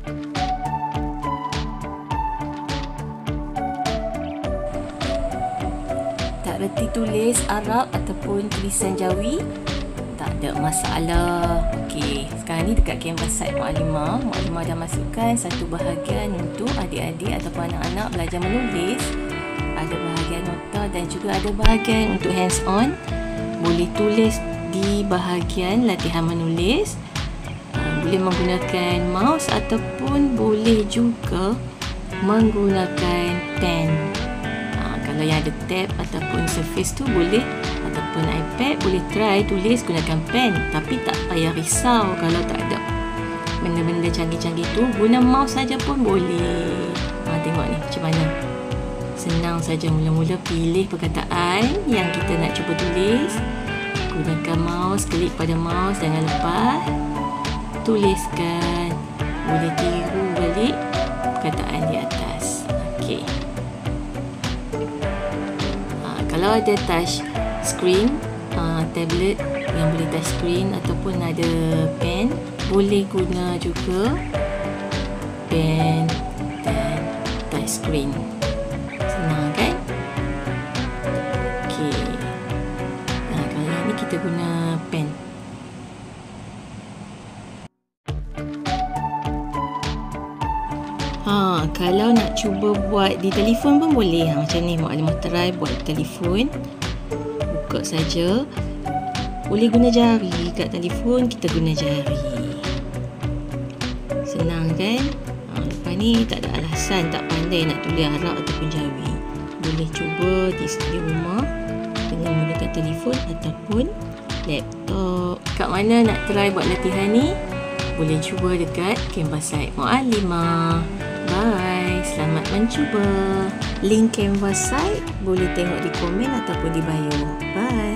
Tak reti tulis Arab ataupun tulisan Jawi, tak ada masalah. Okey, sekarang ni dekat kanvas site Muallimah dah masukkan satu bahagian untuk adik-adik ataupun anak-anak belajar menulis. Ada bahagian nota dan juga ada bahagian untuk hands on. Boleh tulis di bahagian latihan menulis. Boleh menggunakan mouse ataupun boleh juga menggunakan pen. Kalau yang ada tab ataupun Surface tu boleh, ataupun iPad boleh try tulis gunakan pen, tapi tak payah risau kalau tak ada benda-benda canggih-canggih tu, guna mouse saja pun boleh. Tengok ni macam mana. Senang saja, mula-mula pilih perkataan yang kita nak cuba tulis. Gunakan mouse, klik pada mouse, jangan lepas. Tuliskan. Boleh tiru balik perkataan di atas. Okey. Kalau ada touch screen, tablet yang boleh touch screen ataupun ada pen, boleh guna juga pen dan touch screen. Senang kan? Okey. Kalau yang ni kita guna pen. Kalau nak cuba buat di telefon pun boleh. Macam ni Muallimah try buat telefon. Buka saja. Boleh guna jari. Kat telefon kita guna jari. Senang kan? Lepas ni tak ada alasan tak pandai nak tulis Arab ataupun Jawi. Boleh cuba di rumah dengan menggunakan telefon ataupun laptop. Kat mana nak try buat latihan ni? Boleh cuba dekat kanvas site Muallimah. Bye, selamat mencuba. Link kanvas site boleh tengok di komen ataupun di bio. Bye.